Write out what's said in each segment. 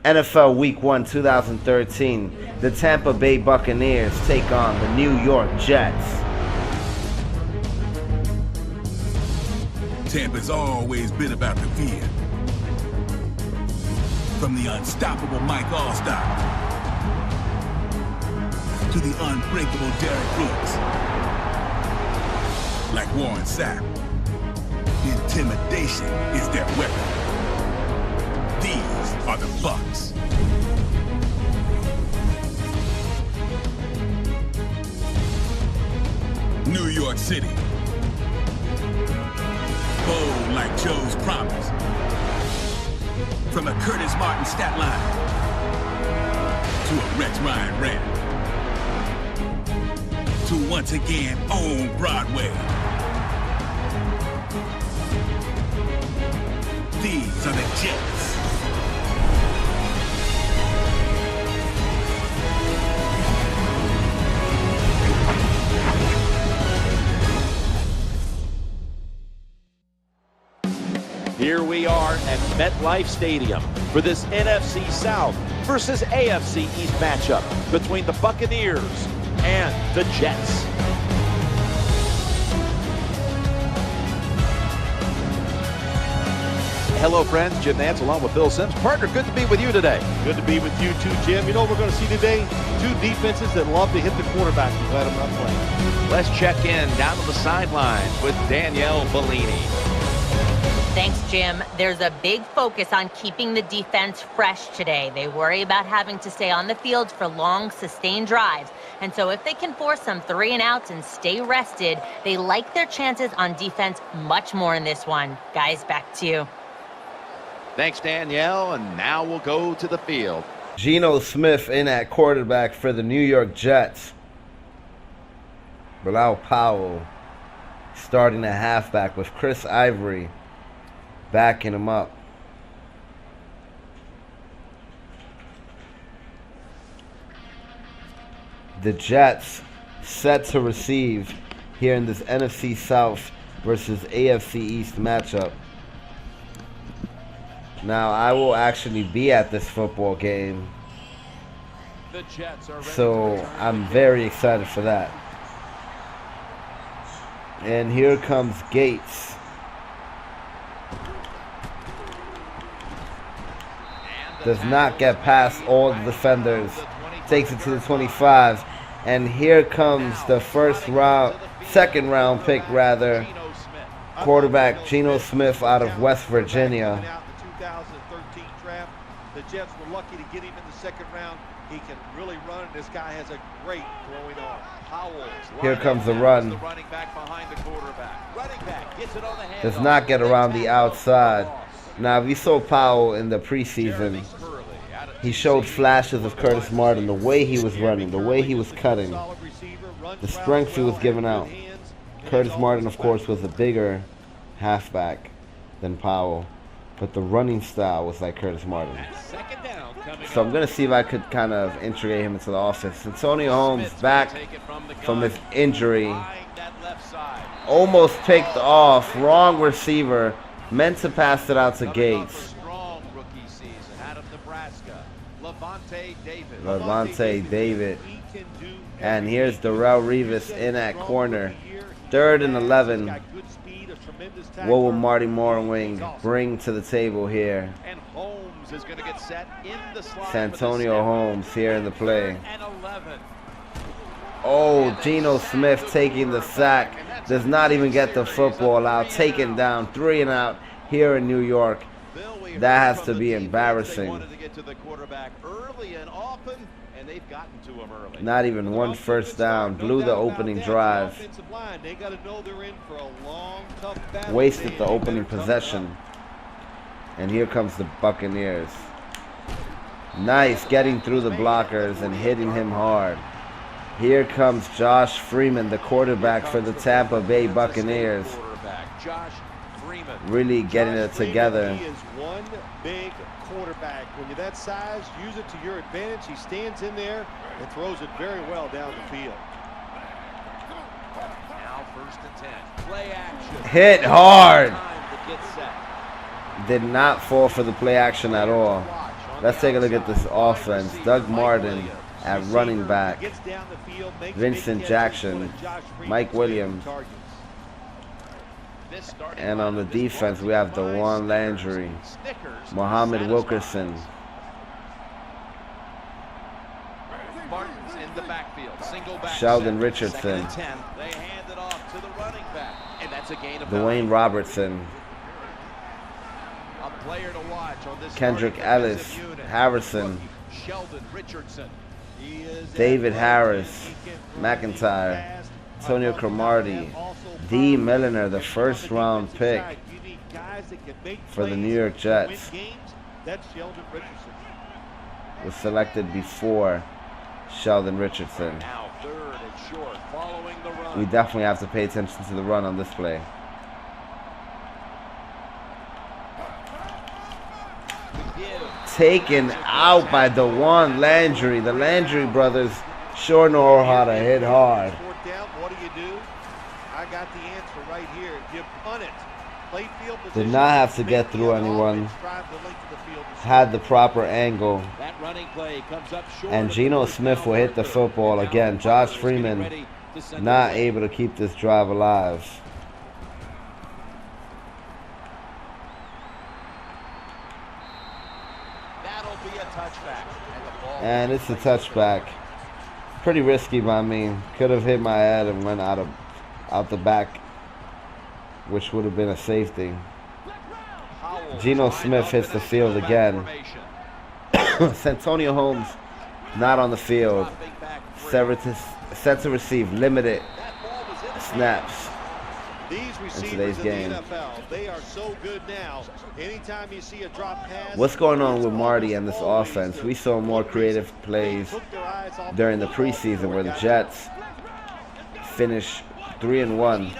NFL Week 1 2013, the Tampa Bay Buccaneers take on the New York Jets. Tampa's always been about the fear. From the unstoppable Mike Allstott to the unbreakable Derek Brooks. Like Warren Sapp, intimidation is their weapon. These are the Bucs. New York City. Bold like Joe's promise. From a Curtis Martin stat line to a Rex Ryan rant to once again own Broadway. These are the Jets. Here we are at MetLife Stadium for this NFC South versus AFC East matchup between the Buccaneers and the Jets. Hello, friends. Jim Nantz along with Bill Sims. Partner, good to be with you today. Good to be with you too, Jim. You know what we're going to see today? Two defenses that love to hit the quarterback and let them not play. Let's check in down to the sidelines with Danielle Bellini. Thanks, Jim. There's a big focus on keeping the defense fresh today. They worry about having to stay on the field for long, sustained drives. And so if they can force some 3-and-outs and stay rested, they like their chances on defense much more in this one. Guys, back to you. Thanks, Danielle. And now we'll go to the field. Geno Smith in at quarterback for the New York Jets. Bilal Powell starting at halfback with Chris Ivory backing him up. The Jets set to receive here in this NFC South versus AFC East matchup. Now, I will actually be at this football game, so I'm very excited for that. And here comes Gates. Does not get past all the defenders. Takes it to the 25. And here comes the second round pick rather. Quarterback Geno Smith out of West Virginia. The Jets were lucky to get him in the second round. He can really run, and this guy has a great throwing arm. Here comes the run. Does not get around the outside. Now, we saw Powell in the preseason. He showed flashes of Curtis Martin, the way he was running, the way he was cutting, the strength he was giving out. Curtis Martin, of course, was a bigger halfback than Powell, but the running style was like Curtis Martin. So I'm going to see if I could kind of integrate him into the offense. Antonio Holmes back from his injury. Almost picked off. Wrong receiver. Meant to pass it out to Gates. Levante David. And here's Darrelle Revis in at corner. 3rd and 11. What will Marty Mornwing bring to the table here? Santonio Holmes here in the play. Oh, Geno Smith taking the sack. Does not even get the football out. Taken down, 3 and out here in New York. That has to be embarrassing. Not even one first down. Blew the opening drive. Wasted the opening possession. And here comes the Buccaneers. Nice, getting through the blockers and hitting him hard. Here comes Josh Freeman, the quarterback for the Tampa Bay Buccaneers. Really getting it together. He is one big quarterback. When you're that size, use it to your advantage. He stands in there and throws it very well down the field. Now 1st and 10. Play action. Hit hard. Did not fall for the play action at all. Let's take a look at this offense. Doug Martin at running back. Vincent Jackson. Mike Williams. And on the defense, we have DeJuan Landry. Muhammad Wilkerson. Martin's in the backfield. Single back Sheldon set. Richardson. They hand it off to the running back. And that's a gain of Dwayne Robertson. A player to watch on this Kendrick Ellis. Harrison. Sheldon Richardson. David Harris. McIntyre. Antonio Cromartie. D. Milliner, the first round pick for the New York Jets, was selected before Sheldon Richardson. Now third and short, following the run. We definitely have to pay attention to the run on this play. Taken out by DeJuan Landry. The Landry brothers sure know how to hit hard. What do? I got the answer right here. You punt it. Play field position. Did not have to get through anyone. Had the proper angle. That running play comes up short. And Geno Smith will hit the football again. Josh Freeman not able to keep this drive alive. That'll be a touchback. And it's a touchback. Pretty risky by me. Could have hit my head and went out the back, which would have been a safety. Geno Smith hits the field again. Santonio Holmes not on the field. Set to receive limited snaps in today's game. They are so good now. Anytime you see a drop pass. What's going on with Marty and this offense? We saw more creative plays during the preseason where the Jets finished 3-1.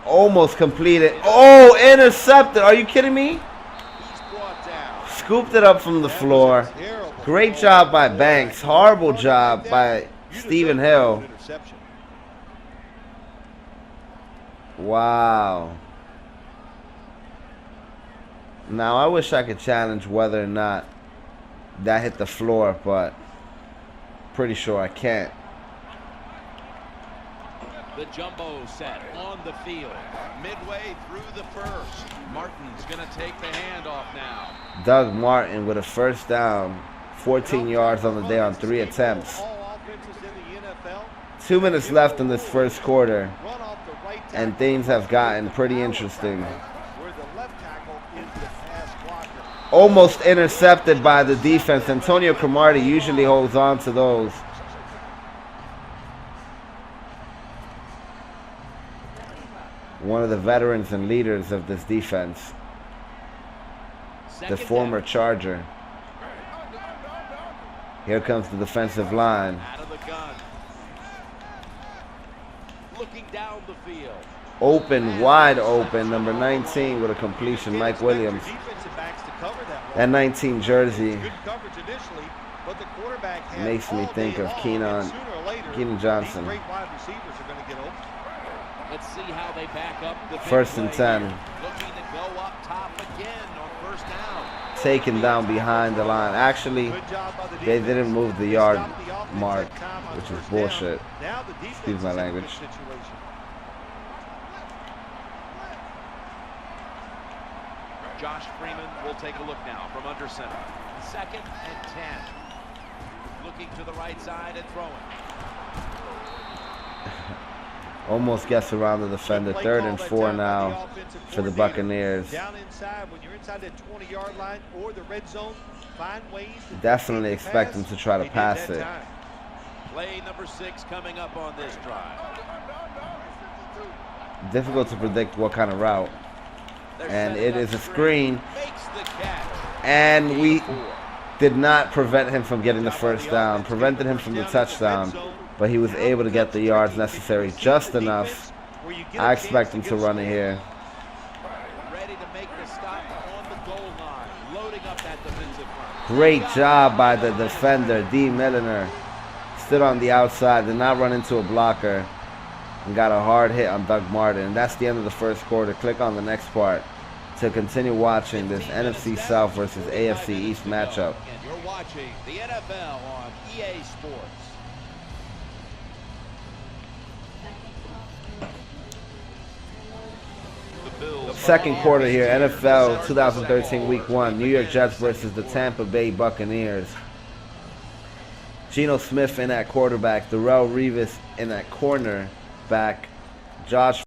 Almost completed. Oh, intercepted. Are you kidding me? Scooped it up from the floor. Great job by Banks. Horrible job by Stephen Hill. Wow. Now, I wish I could challenge whether or not that hit the floor, but pretty sure I can't. The jumbo set on the field. Midway through the first. Martin's going to take the handoff now. Doug Martin with a first down. 14 yards on the day on 3 attempts. 2 minutes left in this first quarter. And things have gotten pretty interesting. Almost intercepted by the defense. Antonio Cromartie usually holds on to those. One of the veterans and leaders of this defense. The former Charger. Here comes the defensive line. Out of the gun. Looking down the field. Open, wide open. Number 19 with a completion. Mike Williams. That 19 jersey makes me think of Keenan Johnson. Let's see how they back up the First and 10. Looking to go up top again on first down. Taken down behind the line. Actually, they didn't move the yard mark, which is bullshit. Excuse my language. Josh Freeman will take a look now from under center. 2nd and 10. Looking to the right side and throwing. Almost gets around the defender. 3rd and 4 now for the Buccaneers. Definitely expect them to try to pass it. Play number 6 coming up on this drive. Difficult to predict what kind of route. And it is a screen. And we did not prevent him from getting the first down. Prevented him from the touchdown. But he was able to get the yards necessary just enough. I expect him to run it here. Great job by the defender, D. Milliner. Stood on the outside, did not run into a blocker, and got a hard hit on Doug Martin. And that's the end of the first quarter. Click on the next part to continue watching this NFC South versus AFC East matchup. You're watching the NFL on EA Sports. Second quarter here, NFL 2013 Week 1, New York Jets versus the Tampa Bay Buccaneers. Geno Smith in at quarterback, Darrelle Revis in at corner back, Josh